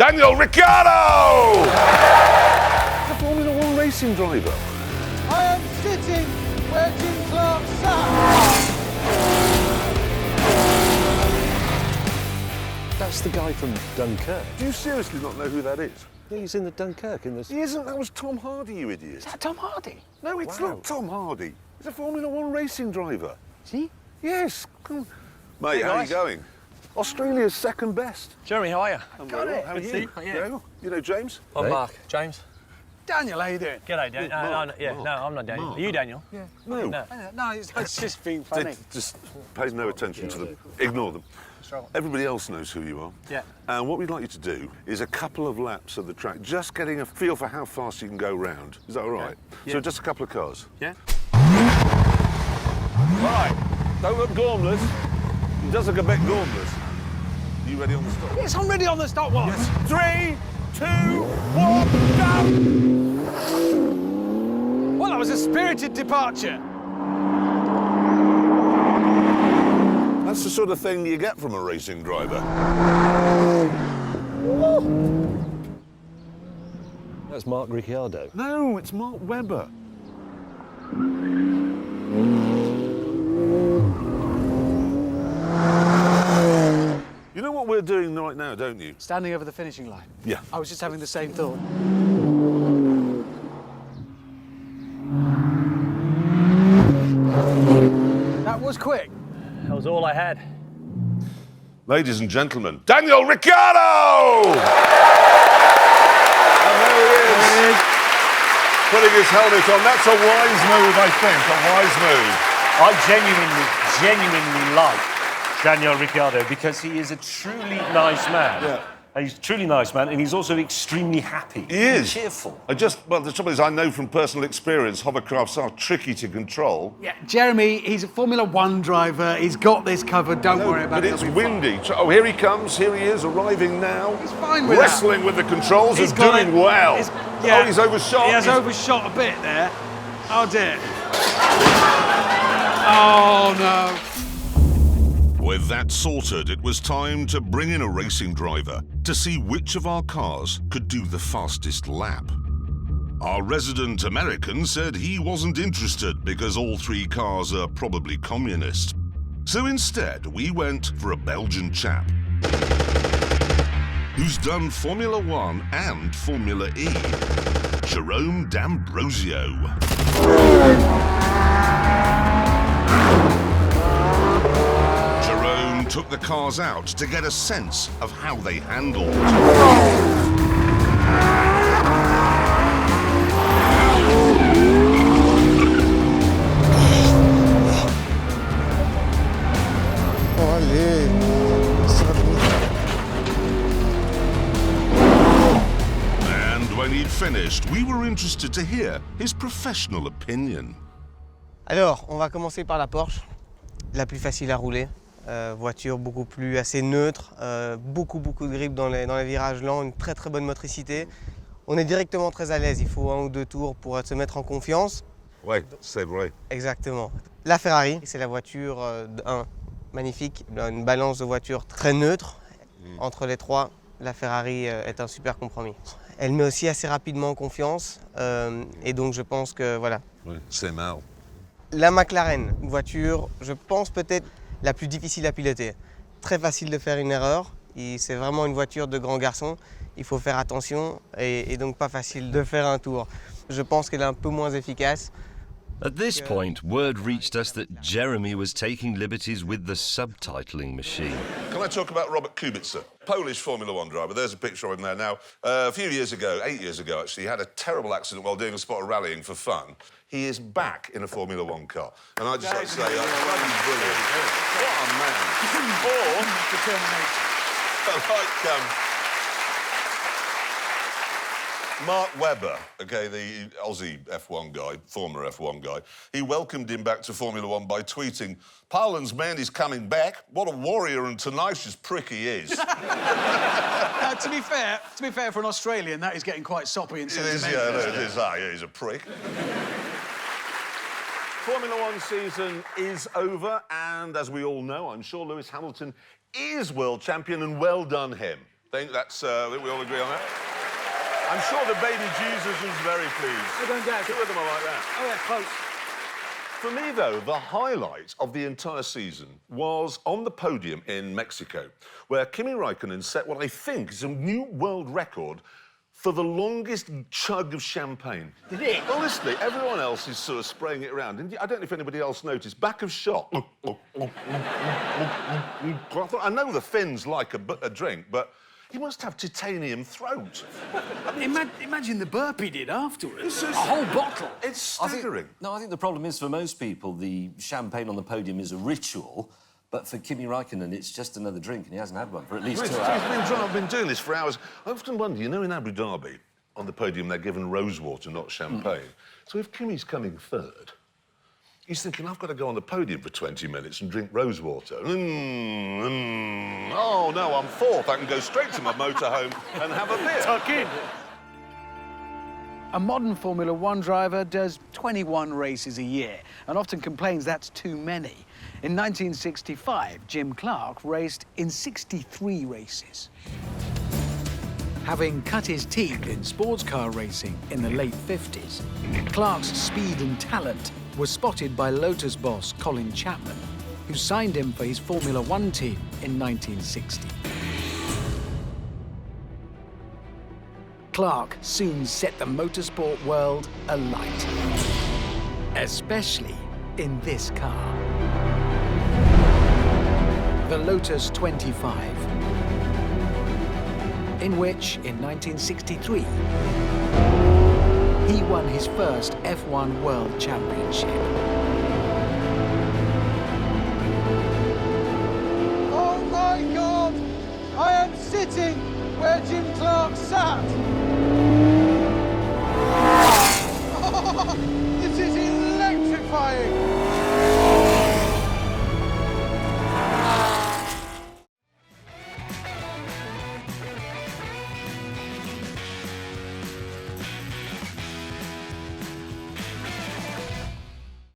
Daniel Ricciardo! The Formula One racing driver. I am sitting where Jim Clark sat. That's the guy from Dunkirk. Do you seriously not know who that is? Yeah, he's in the Dunkirk in this. He isn't. That was Tom Hardy, you idiot. Is that Tom Hardy? No, it's Wow. not Tom Hardy. He's a Formula One racing driver. Is he? Yes. Mate, how are you going? Australia's second best. Jeremy, how are you? I'm Got very well. it. How are Good you? to see you. Yeah. You know James? I'm Hey. Mark. James? Daniel, how you doing? G'day, Daniel. Mark. No, I'm not Daniel. Mark. Are you Daniel? Yeah. No. No. No, it's just being funny. Just pay no attention to them. Ignore them. Everybody else knows who you are. Yeah. And what we'd like you to do is a couple of laps of the track, just getting a feel for how fast you can go round. Is that all right? Yeah. So just a couple of cars. Yeah? Right. Don't look gormless. He does look a bit gormless. Are you ready on the stop? Yes, I'm ready on the stopwatch. 3, 2, 1, go! Well, that was a spirited departure. That's the sort of thing you get from a racing driver. That's Mark Ricciardo. No, it's Mark Webber. You know what we're doing right now, don't you? Standing over the finishing line. Yeah. I was just having the same thought. That was quick. That was all I had. Ladies and gentlemen, Daniel Ricciardo! And there he is, putting his helmet on. That's a wise move, I think, a wise move. I genuinely like Daniel Ricciardo because he is a truly nice man. Yeah. And he's a truly nice man, and he's also extremely happy. He is. Cheerful. Well, the trouble is, I know from personal experience, hovercrafts are tricky to control. Yeah, Jeremy, he's a Formula One driver. He's got this covered. Don't worry about But it. it's It'll be fine. windy. Oh, here he comes. Here he is, arriving now. He's fine with Wrestling with the controls He's and got doing it. well. Yeah. Oh, he's overshot. He has overshot a bit there. Oh dear. Oh no. With that sorted, it was time to bring in a racing driver to see which of our cars could do the fastest lap. Our resident American said he wasn't interested because all three cars are probably communist. So instead, we went for a Belgian chap who's done Formula One and Formula E, Jerome D'Ambrosio. Jerome took the cars out to get a sense of how they handled. And when he'd finished, we were interested to hear his professional opinion. Alors, on va commencer par la Porsche, la plus facile à rouler. Voiture beaucoup plus assez neutre, beaucoup de grip dans les virages lents, une très bonne motricité. On est directement très à l'aise, il faut 1 ou 2 tours pour se mettre en confiance. Ouais, c'est vrai. Exactement. La Ferrari, c'est la voiture magnifique, une balance de voiture très neutre. Entre les trois, la Ferrari est un super compromis. Elle met aussi assez rapidement en confiance et donc je pense que voilà. Ouais, c'est mal. La McLaren, une voiture, je pense peut-être la plus difficile à piloter. Très facile de faire une erreur. C'est vraiment une voiture de grand garçon. Il faut faire attention et donc pas facile de faire un tour. Je pense qu'elle est un peu moins efficace. At this point, word reached us that Jeremy was taking liberties with the subtitling machine. Can I talk about Robert Kubica, Polish Formula One driver? There's a picture of him there now. A few years ago, 8 years ago actually, he had a terrible accident while doing a spot of rallying for fun. He is back in a Formula One car. And I just like to say, bloody brilliant. What a man. Or, Determination. like Mark Webber, okay, the Aussie F1 guy, former F1 guy, he welcomed him back to Formula One by tweeting, "Poland's man is coming back. What a warrior and tenacious prick he is." To be fair, for an Australian, that is getting quite soppy and It is, sentimental. yeah, no, it is. Yeah, he's a prick. Formula One season is over, and as we all know, I'm sure Lewis Hamilton is world champion, and well done him. think we all agree on that. I'm sure the baby Jesus was very pleased. I don't doubt it. Two of them are like that. Oh, yeah, close. For me, though, the highlight of the entire season was on the podium in Mexico, where Kimi Raikkonen set what I think is a new world record for the longest chug of champagne. Did it? Honestly, everyone else is sort of spraying it around. And I don't know if anybody else noticed, back of shot. I know the Finns like a drink, but he must have titanium throat. Imagine the burp he did afterwards. A whole bottle. It's staggering. I think the problem is for most people, the champagne on the podium is a ritual, but for Kimi Raikkonen, it's just another drink, and he hasn't had one for at least 2 hours. I've been doing this for hours. I often wonder, you know, in Abu Dhabi, on the podium, they're given rosewater, not champagne. So if Kimi's coming third, he's thinking, I've got to go on the podium for 20 minutes and drink rosewater. Oh, no, I'm fourth. I can go straight to my motorhome and have a beer. Tuck in. A modern Formula One driver does 21 races a year and often complains that's too many. In 1965, Jim Clark raced in 63 races. Having cut his teeth in sports car racing in the late 50s, Clark's speed and talent was spotted by Lotus boss Colin Chapman, who signed him for his Formula One team in 1960. Clark soon set the motorsport world alight, especially in this car. The Lotus 25, in which, in 1963, he won his first F1 World Championship. Oh my God! I am sitting where Jim Clark sat.